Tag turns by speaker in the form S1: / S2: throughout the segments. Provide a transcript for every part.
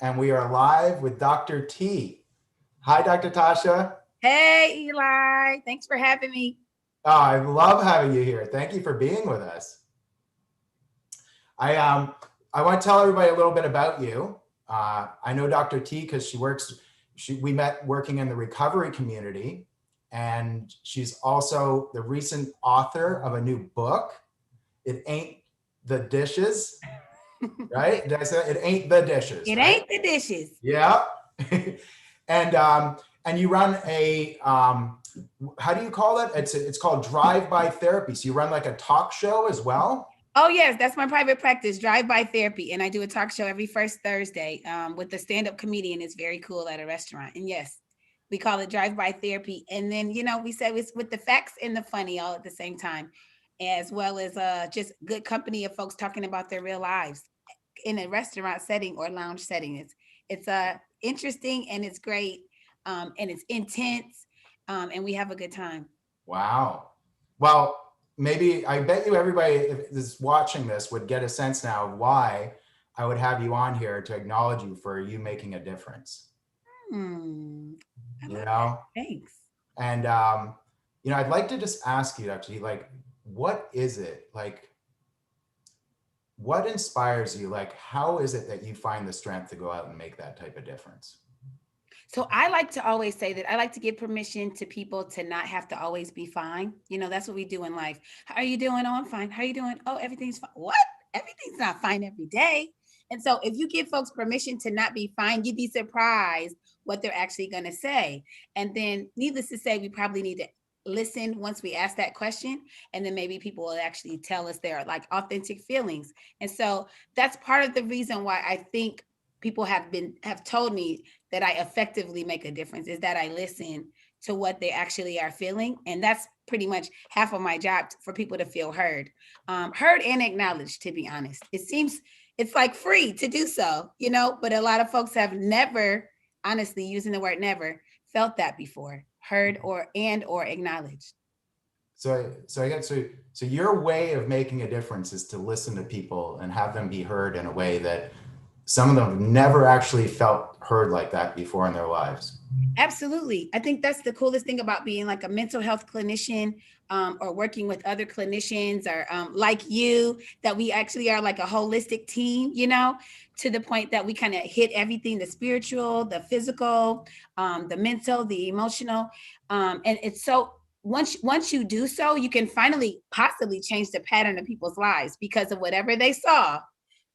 S1: and we are live with Dr. T. Hi, Dr. Tasha.
S2: Hey, Eli. Thanks for having me.
S1: Oh, I love having you here. Thank you for being with us. I I want to tell everybody a little bit about you. I know Dr. T because we met working in the recovery community, and she's also the recent author of a new book. It ain't the dishes, right? Did I say it ain't the dishes,
S2: It
S1: right?
S2: ain't the dishes.
S1: Yeah. and and you run a how do you call it? It's called drive-by therapy. So you run like a talk show as well.
S2: Oh, yes, that's my private practice, drive-by therapy. And I do a talk show every first Thursday with a stand-up comedian. It's very cool at a restaurant. And yes, we call it drive-by therapy. And then, we said it's with the facts and the funny all at the same time, as well as just good company of folks talking about their real lives in a restaurant setting or lounge setting. It's interesting and it's great and it's intense and we have a good time.
S1: Wow. Well, maybe I bet you everybody is watching this would get a sense now of why I would have you on here to acknowledge you for you making a difference.
S2: Hmm. I
S1: You
S2: love that.
S1: know,
S2: Thanks.
S1: and I'd like to just ask you actually, like, what is it like? What inspires you? Like, how is it that you find the strength to go out and make that type of difference?
S2: So I like to always say that I like to give permission to people to not have to always be fine. That's what we do in life. How are you doing? Oh, I'm fine. How are you doing? Oh, everything's fine. What? Everything's not fine every day. And so if you give folks permission to not be fine, you'd be surprised what they're actually going to say. And then needless to say, we probably need to listen once we ask that question, and then maybe people will actually tell us their like authentic feelings. And so that's part of the reason why I think people have told me that I effectively make a difference is that I listen to what they actually are feeling. And that's pretty much half of my job, for people to feel heard and acknowledged, to be honest. It seems it's like free to do so, but a lot of folks have never, honestly, using the word never, felt that before, heard or acknowledged.
S1: So your way of making a difference is to listen to people and have them be heard in a way that some of them have never actually felt heard like that before in their lives.
S2: Absolutely. I think that's the coolest thing about being like a mental health clinician, or working with other clinicians, or like you, that we actually are like a holistic team, to the point that we kind of hit everything, the spiritual, the physical, the mental, the emotional. And it's so once you do so, you can finally possibly change the pattern of people's lives because of whatever they saw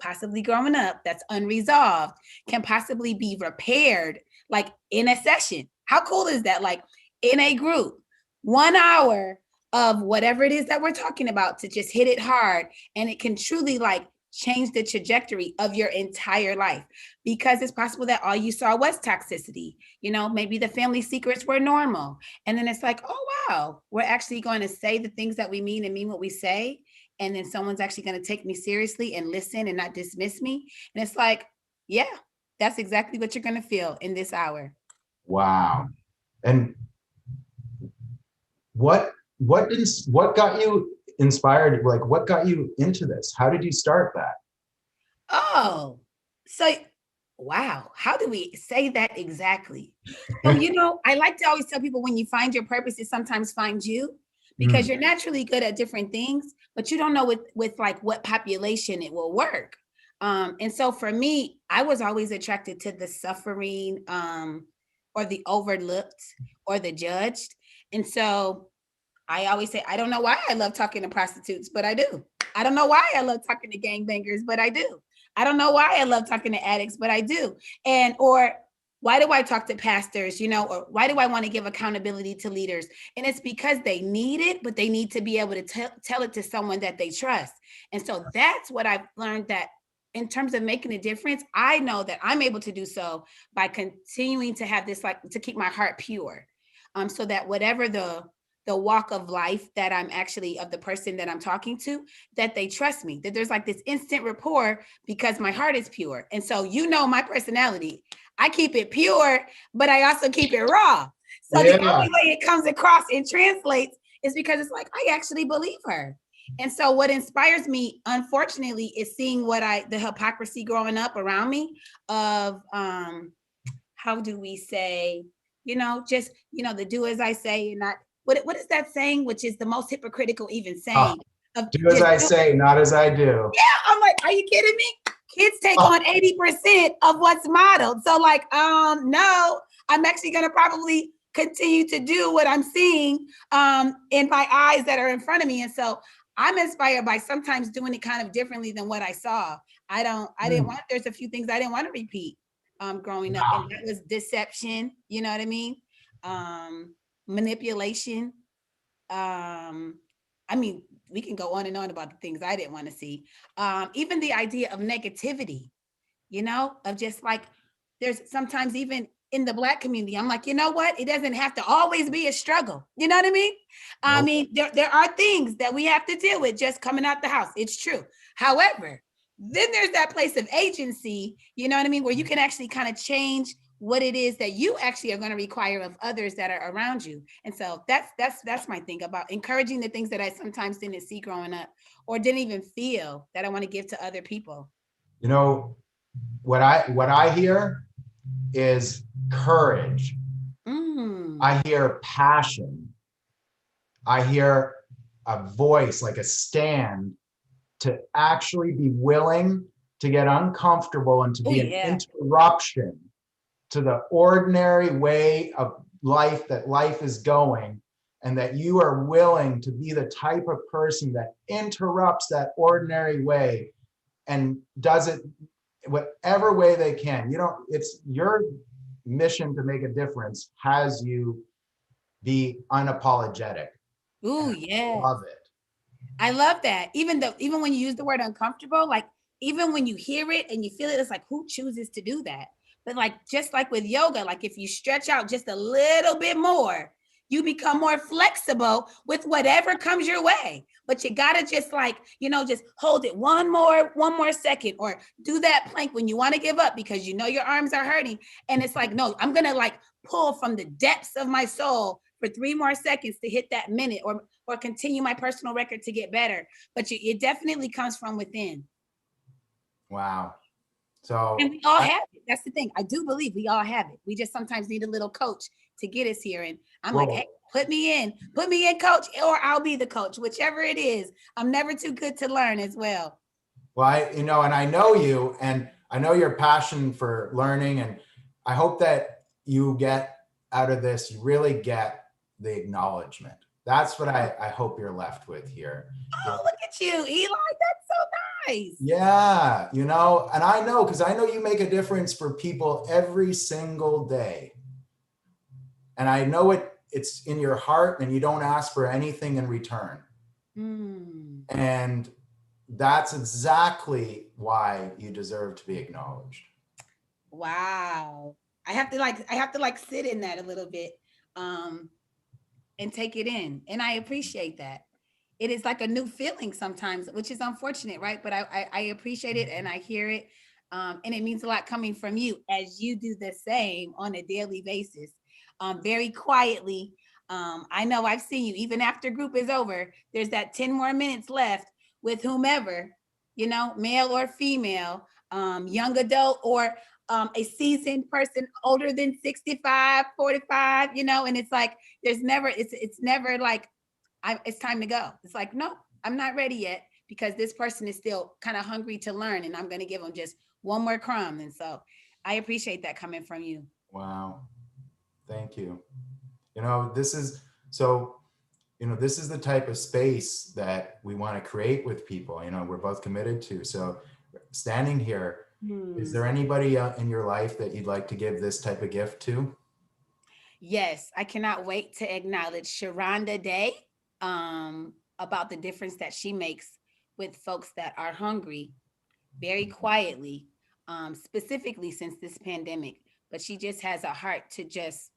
S2: possibly growing up that's unresolved can possibly be repaired, like in a session. How cool is that? Like in a group, 1 hour of whatever it is that we're talking about to just hit it hard. And it can truly like change the trajectory of your entire life, because it's possible that all you saw was toxicity. Maybe the family secrets were normal. And then it's like, oh, wow, we're actually going to say the things that we mean and mean what we say. And then someone's actually going to take me seriously and listen and not dismiss me. And it's like, yeah, that's exactly what you're going to feel in this hour.
S1: Wow. And what got you inspired? Like, what got you into this? How did you start that?
S2: Oh, so wow. How do we say that exactly? So, I like to always tell people when you find your purpose, it sometimes finds you, because
S1: Mm,
S2: you're naturally good at different things, but you don't know with like what population it will work. And so for me, I was always attracted to the suffering, or the overlooked or the judged. And so I always say, I don't know why I love talking to prostitutes, but I do. I don't know why I love talking to gangbangers, but I do. I don't know why I love talking to addicts, but I do. Or why do I talk to pastors, or why do I want to give accountability to leaders? And it's because they need it, but they need to be able to tell it to someone that they trust. And so that's what I've learned, that in terms of making a difference, I know that I'm able to do so by continuing to have this, like, to keep my heart pure. So that whatever the walk of life that I'm actually of the person that I'm talking to, that they trust me, that there's like this instant rapport because my heart is pure. And so, my personality, I keep it pure, but I also keep it raw. So the
S1: yeah.
S2: only way it comes across and translates is because it's like, I actually believe her. And so what inspires me, unfortunately, is seeing the hypocrisy growing up around me of how do we say, just the do as I say and not what is that saying, which is the most hypocritical even
S1: Oh,
S2: saying of
S1: do as
S2: just
S1: I say, not as I do.
S2: yeah, I'm like, are you kidding me? Kids take
S1: Oh,
S2: on 80% of what's modeled. So like, no, I'm actually gonna probably continue to do what I'm seeing in my eyes that are in front of me. And so I'm inspired by sometimes doing it kind of differently than what I saw. I didn't want, there's a few things I didn't want to repeat growing up. And that was deception, you know what I mean? Manipulation, I mean, we can go on and on about the things I didn't want to see. Even the idea of negativity, of just like there's sometimes even in the Black community, I'm like, you know what? It doesn't have to always be a struggle. You know what I mean? I
S1: nope.
S2: mean, there are things that we have to deal with just coming out the house. It's true. However, then there's that place of agency, you know what I mean, where you can actually kind of change what it is that you actually are going to require of others that are around you. And so that's my thing about encouraging the things that I sometimes didn't see growing up or didn't even feel that I want to give to other people.
S1: You know, what I hear is courage. I hear passion. I hear a voice, like a stand, to actually be willing to get uncomfortable and to
S2: Oh
S1: be an
S2: yeah.
S1: interruption to the ordinary way of life that life is going, and that you are willing to be the type of person that interrupts that ordinary way and does it whatever way they can. You don't, it's your mission to make a difference has you be unapologetic.
S2: Oh
S1: And I
S2: yeah.
S1: love it.
S2: I love that. Even when you use the word uncomfortable, like even when you hear it and you feel it, it's like who chooses to do that? But like just like with yoga, like if you stretch out just a little bit more, you become more flexible with whatever comes your way. But you gotta just like, just hold it one more second, or do that plank when you want to give up because you know your arms are hurting. And it's like, no, I'm gonna like pull from the depths of my soul for 3 more seconds to hit that minute, or continue my personal record to get better. But it definitely comes from within.
S1: Wow.
S2: And
S1: So
S2: we all have it. That's the thing. I do believe we all have it. We just sometimes need a little coach to get us here. And I'm like, hey,
S1: well,
S2: put me in, coach, or I'll be the coach, whichever it is. I'm never too good to learn as well.
S1: and I know you, and I know your passion for learning, and I hope that you get out of this, you really get the acknowledgement. That's what I hope you're left with here.
S2: Oh, look at you, Eli. That's so nice.
S1: Yeah, and I know, because I know you make a difference for people every single day. And I know it's in your heart, and you don't ask for anything in return.
S2: Mm.
S1: And that's exactly why you deserve to be acknowledged.
S2: Wow. I have to sit in that a little bit um and take it in. And I appreciate that. It is like a new feeling sometimes, which is unfortunate, right? But I appreciate it and I hear it. And it means a lot coming from you as you do the same on a daily basis. Very quietly. I know I've seen you even after group is over. There's that 10 more minutes left with whomever, male or female, young adult or a seasoned person older than 65, 45, and it's like it's never like it's time to go. It's like, no, I'm not ready yet because this person is still kind of hungry to learn and I'm going to give them just one more crumb. And so I appreciate that coming from you.
S1: Wow. Thank you. This is so, this is the type of space that we want to create with people, we're both committed to. So standing here, is there anybody in your life that you'd like to give this type of gift to?
S2: Yes, I cannot wait to acknowledge Sharonda Day about the difference that she makes with folks that are hungry very quietly, specifically since this pandemic. But she just has a heart to just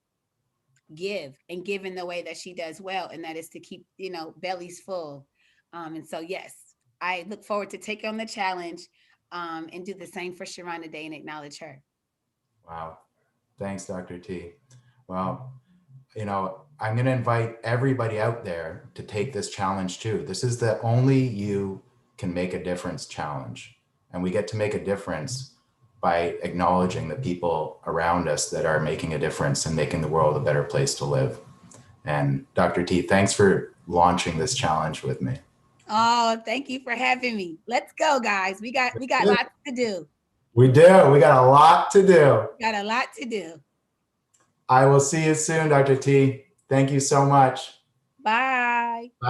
S2: give and give in the way that she does well, and that is to keep, bellies full. And so, yes, I look forward to take on the challenge and do the same for Sharonda Day and acknowledge her.
S1: Wow. Thanks, Dr. T. Well, I'm going to invite everybody out there to take this challenge too. This is the only you can make a difference challenge. And we get to make a difference by acknowledging the people around us that are making a difference and making the world a better place to live. And Dr. T, thanks for launching this challenge with me.
S2: Oh, thank you for having me. Let's go, guys. We got lots to do.
S1: We do. We got a lot to do.
S2: Got a lot to do.
S1: I will see you soon, Dr. T. Thank you so much.
S2: Bye.
S1: Bye.